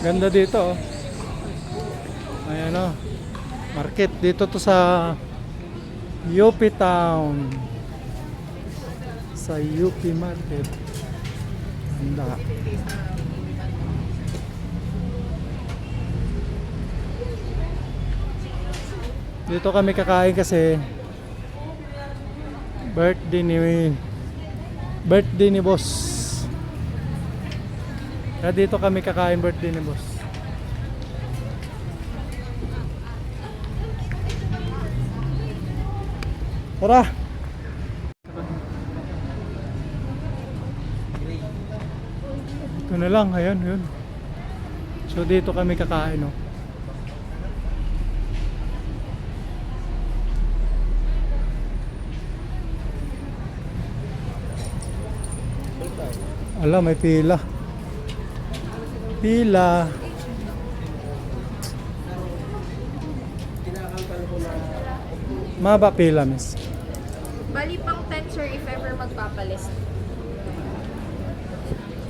Ganda dito oh. Ayan oh. Market dito to sa UP Town. Sa UP Market. Ganda. Dito kami kakain kasi birthday ni boss. Kaya dito kami kakain birthday ni boss. Tara. Ito na lang, ayun, yun. So dito kami kakain, oh. Ala, may pila. Pila. Maba pila, miss. Bali pang 10 sir if ever magpapalis.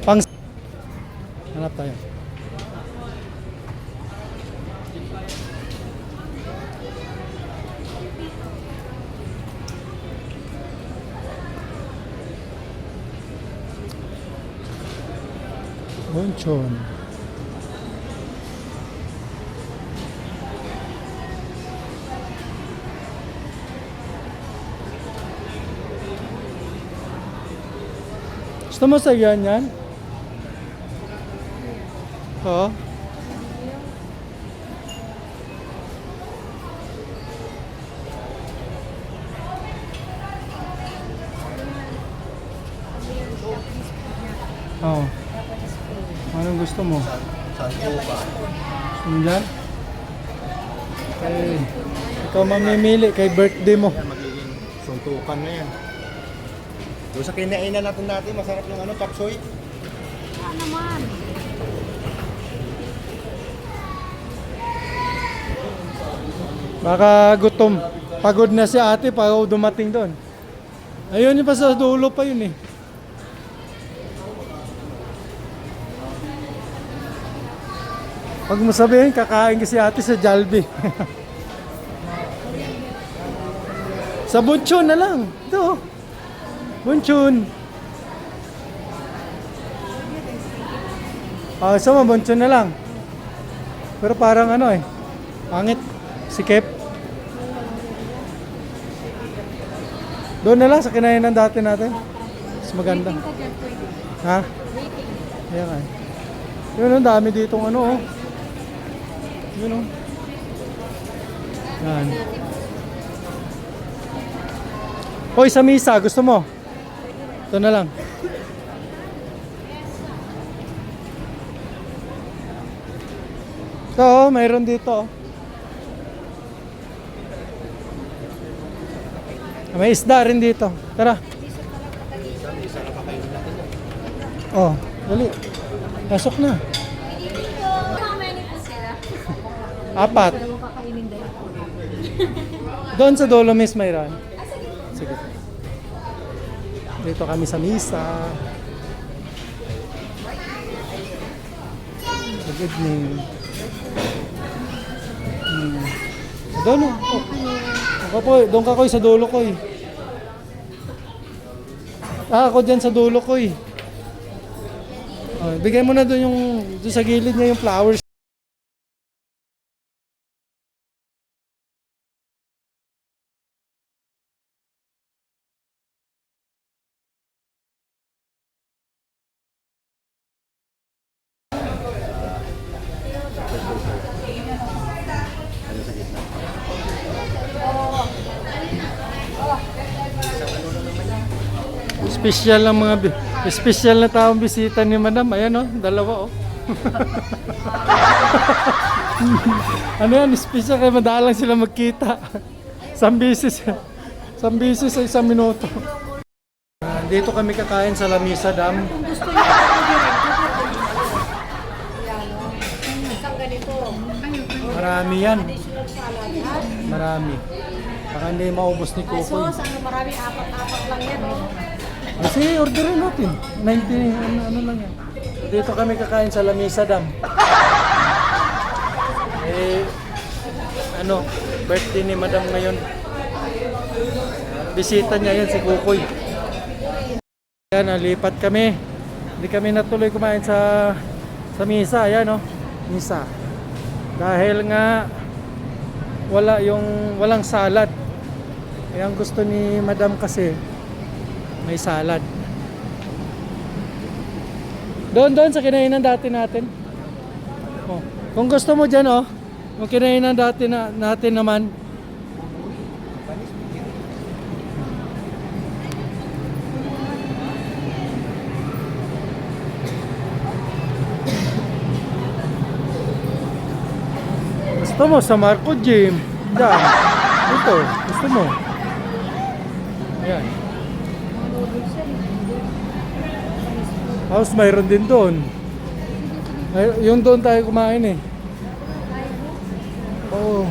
Pang hanap tayo. Bonchon. Gusto mo sa yan? Oo. Oo. Anong gusto mo? Saan po ba? Gusto mo dyan? Okay. Ikaw mamimili kay birthday mo. Yan, magiging suntukan na yan. Doon sa kinainan natin masarap yung ano, tapsoy. Ah naman. Baka gutom. Pagod na si ate pag dumating doon. Ayun yung pa sa dulo pa yun eh. Pag mo sabihin, kakain kasi ate sa Jollibee. Sa Bonchon na lang. Ito. Bonchon. Sama Bonchon na lang. Pero parang ano eh. Pangit. Sikip. Doon na lang sa kinainan dati natin. Mas maganda. Waiting ka dyan, pwede. Ha? Waiting. Ayan nga. Yun ang dami ditong ano oh. Yun oh. Yan. Hoy, sa misa, gusto mo? Ito na lang. Ito oh, mayroon dito oh. May isda rin dito. Tara. Oh, dali. Pasok na. How many po sila? 4. Dalawa kakainin din. Doon sa Dolomis mayroon. Sige. Dito kami sa misa. Good evening. Doon oh. Ako po, doon ka ko sa dulo ko eh. Ako dyan sa dulo ko eh. Oh, bigay mo na doon yung doon sa gilid niya yung flowers. Special lang mga special na taong bisita ni Madam. Ayan oh, dalawa oh. Ano yan, special kaya madalang sila magkita. Sambisis sa isang minuto. Dito kami kakain sa Lamisa Dam. Kung gusto niyo ako direct, yan o. Isang ganito. Marami yan. Additional salad, ha? Marami. Baka hindi maubos ni Ay, Kukoy. sauce, ano marami, apat-apat lang yan, o. Kasi orderin natin. 90, ano lang yan. Dito kami kakain sa Lamisa Dam. Eh, ano, birthday ni Madam ngayon. Bisita niya yan si Kukoy. Ayan, nalipat kami. Hindi kami natuloy kumain sa misa. Ayan, oh, misa. Dahil nga walang salad. Eh, ang gusto ni Madam kasi may salad. Doon sa kinainan dati natin. Oh, kung gusto mo diyan, oh, yung kinainan dati natin naman. Gusto mo sa Marco Gym? Diyan. Ito, gusto mo? Ayan. Tapos mayroon din doon. Yung doon tayo kumain eh. Oh.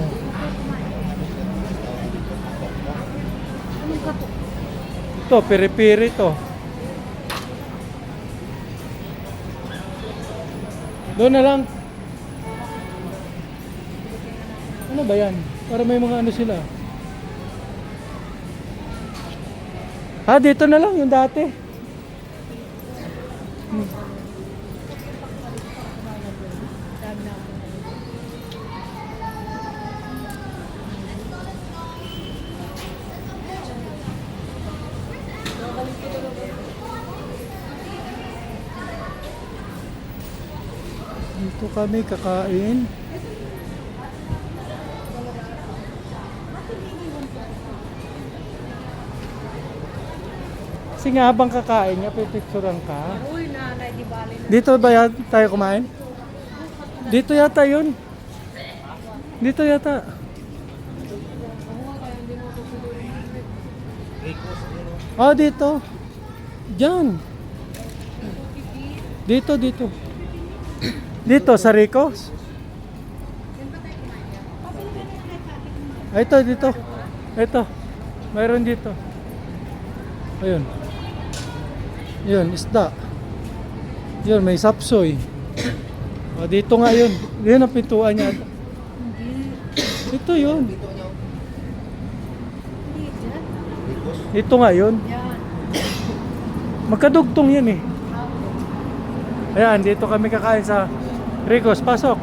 Ito, piri-piri to. Doon na lang. Ano ba yan? Para may mga ano sila. Dito na lang yung dati. Dito kami kakain. Kasi nga habang kakain niya, pipicturan ka. Uy, nanay, di bali na. Dito ba tayo kumain? Dito yata yun. Dito yata. Oh, dito. Diyan. Dito. Dito, sa Ricos. Ito, dito. Ito. Mayroon dito. Ayun. Yun, isda. Yun, may sapsoy. O, dito nga yun. Yun ang pintuan niya. Ito yun. Ito nga yun. Yan. Magkadugtong yan eh. Ayan, dito kami kakain sa Ricos. Pasok.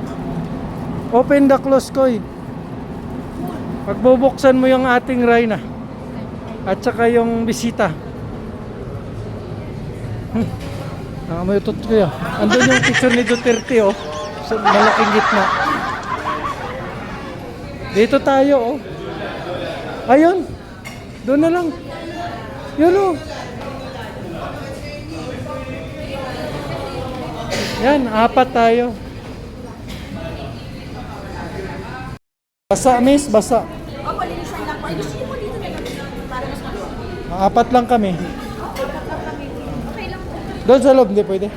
Open the close koy. Pagbubuksan mo yung ating Rhina. At saka yung bisita. May utot ko yan. Andun yung picture ni Duterte, oh. Sa malaking gitna. Dito tayo, oh. Ayun. Doon na lang. Yun, oh. Yan, 4 tayo. Basa, miss, basa. Opo, linisan lang po. Ay, gusto niyo po dito na lang para mas maluwag. 4 lang kami. Okay lang po. Doon sa loob, hindi pwede.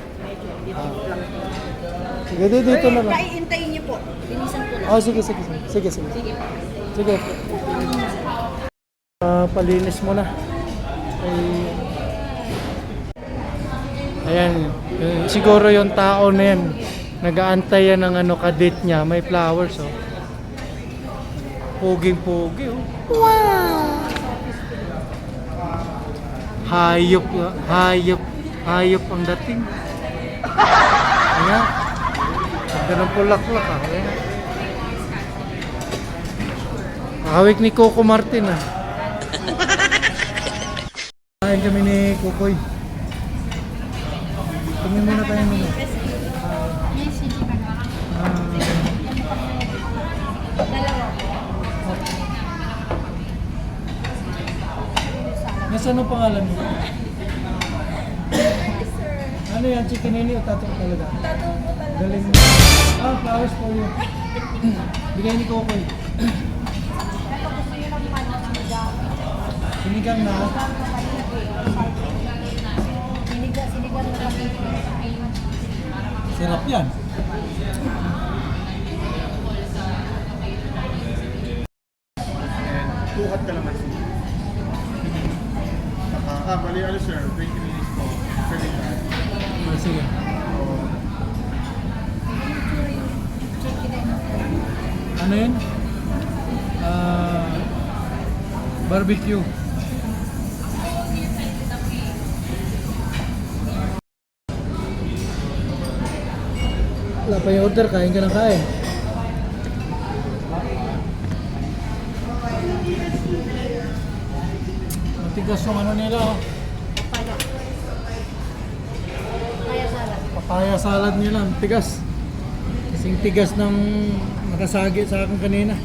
Sige, dito na lang. Kaiintayin niyo po. Linisan po lang. Oh, sige. Sige. Palinis mo na. Ayan, siguro yung tao na yan, nag-aantay yan ng ano, kadate niya, may flowers, oh. Puging-pugi, oh. Wow! Hayop ang dating. Ayan. Ganun pulaklak, ah. Ayan. Kahawik ni Coco Martin, ah. Kain kami ni Kukoy. Tingin muna tayo muna. Nasaan ang pangalan mo? Ano yan? Chicken nini o tattoo talaga? Tattoo po talaga. Galing mo. Flowers for you. Bigay ni Kokoy. Ito gusto niyo ng sinigang. Sinigang na. Sinigang na kaliki. Sarap yan. Tuhat ka naman. Bali, ano sir, 20 minutes po. Pwede na. Sige. Chicken and ano yun? Barbecue. Wala pa yung order, kain ka ng kain. Matigas yung ano nila, oh. Papaya. Papaya salad. Papaya salad nila, ang tigas. Kasing tigas ng nakasagi sa akin kanina.